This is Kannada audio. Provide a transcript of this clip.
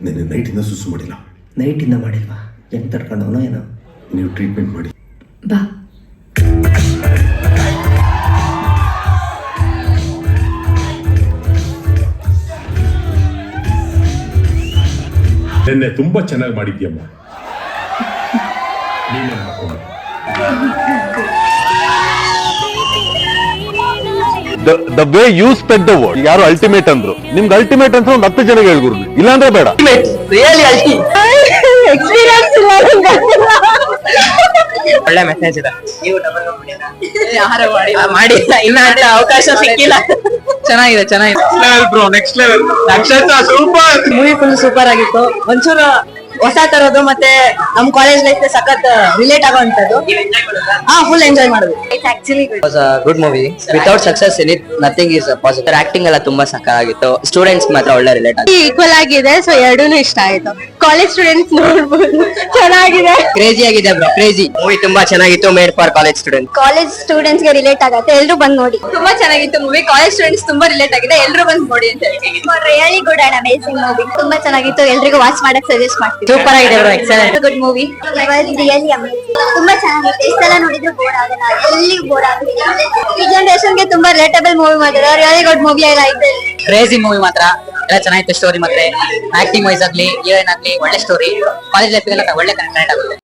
ನೆನ್ನೆ ನೈಟಿಂದ ಸುಸು ಮಾಡಿಲ್ಲ. ನೈಟಿಂದ ಮಾಡಿಲ್ವಾ? ಹೆಂಗೆ ತಡ್ಕೊಂಡವನೋ ಏನೋ. ನೀವು ಟ್ರೀಟ್ಮೆಂಟ್ ಮಾಡಿ. ಬಾ. ನೆನ್ನೆ ತುಂಬಾ ಚೆನ್ನಾಗಿ ಮಾಡಿದ್ಯಮ್ಮ. ನೀನೇ ಮಾಡ್ಕೊಂಡು The way you spread the word. ಯಾರು ಅಲ್ಟಿಮೇಟ್ ಅಂದ್ರು, ನಿಮ್ಗೆ ಅಲ್ಟಿಮೇಟ್ ಅಂತ ಒಂದು 10 ಜನಕ್ಕೆ ಹೇಳ್ಗುರು, ಇಲ್ಲಾಂದ್ರೆ ಬೇಡ. ಎಕ್ಸ್ಪೀರಿಯನ್ಸ್ ಇಲ್ಲ. ಒಳ್ಳೆ ಮೆಸೇಜ್ ಇದೆ. ಮಾಡಿಲ್ಲ ಇನ್ನ ಅಂತ ಅವಕಾಶ ಸಿಕ್ಕಿಲ್ಲ. ಚೆನ್ನಾಗಿದೆ ಚೆನ್ನಾಗಿದೆ. Next level super movie full super ಆಗಿತ್ತು. ಒಂಚೂರು ಹೊಸ ತರೋದು ಮತ್ತೆ ನಮ್ ಕಾಲೇಜ್ ಲೈಫ್ ಸಖತ್ ರಿಲೇಟ್ ಆಗುವಂತದ್ದು. ಫುಲ್ ಎಂಜಾಯ್ ಮಾಡೋದು. It's actually good movie. Without success in it nothing is possible. Acting ಎಲ್ಲ ತುಂಬಾ ಸಕ್ಕತ್ತಾಗಿತ್ತು. ಸ್ಟೂಡೆಂಟ್ಸ್ ಮಾತ್ರ ಒಳ್ಳೆ ರಿಲೇಟ್ ಆಗಿದೆ. ಈಕ್ವಲ್ ಆಗಿದೆ. ಸೊ ಎರಡೂನು ಇಷ್ಟ ಆಯ್ತು. ಕಾಲೇಜ್ ಸ್ಟೂಡೆಂಟ್ಸ್ ನೋಡ್ಬೋದು. ಚೆನ್ನಾಗಿದೆ. ಕ್ರೇಜಿ ಆಗಿದೆ ಬ್ರೋ, ಕ್ರೇಜಿ ಮೂವಿ ತುಂಬಾ ಚೆನ್ನಾಗಿತ್ತು. Made for college student. College students ಗೆ ರಿಲೇಟ್ ಆಗತ್ತೆ. ಎಲ್ರು ಬಂದ್ ನೋಡಿ. ತುಂಬಾ ಚೆನ್ನಾಗಿತ್ತು ಮೂವಿ. ಕಾಲೇಜ್ ಸ್ಟೂಡೆಂಟ್ಸ್ ತುಂಬಾ ರಿಲೇಟ್ ಆಗಿದೆ. ಎಲ್ರು ಬಂದ್ ನೋಡಿ ಅಂತ ಹೇಳಿ. Really good and amazing movie. ತುಂಬಾ ಚೆನ್ನಾಗಿತ್ತು. ಎಲ್ರಿಗೂ ವಾಚ್ ಮಾಡಕ್ ಸಜೆಸ್ಟ್ ಮಾಡ್ತೀನಿ. ಸೂಪರ್ ಆಗಿದೆ bro. Excellent good movie. Really amazing. ತುಂಬಾ ಚೆನ್ನಾಗಿತ್ತು. ಎಷ್ಟೆಲ್ಲ ನೋಡಿದ್ರು ಬೋರ್ ಆಗಲ್ಲ. ಎಲ್ಲಿಗೂ ಬೋರ್ ಆಗಲ್ಲ. ಈ ಜನರೇಷನ್ ಗೆ ತುಂಬಾ ರಿಲೇಟಬಲ್ ಮೂವಿ ಮಾಡಿದ್ದಾರೆ. Really good movie. I like it. Crazy movie ಮಾತ್ರ ಎಲ್ಲ ಚೆನ್ನಾಗಿತ್ತು. ಸ್ಟೋರಿ ಮತ್ತೆ ಆಕ್ಟಿಂಗ್ ವೈಸ್ ಆಗ್ಲಿ, ಹೀರೋಯಿನ್ ಆಗ್ಲಿ ಒಳ್ಳೆ ಸ್ಟೋರಿ. ಕಾಲೇಜ್ ಲೈಫ್ ಗೆಲ್ಲ ಒಳ್ಳೆ ಕನೆಕ್ಟ್ ಆಗುತ್ತೆ.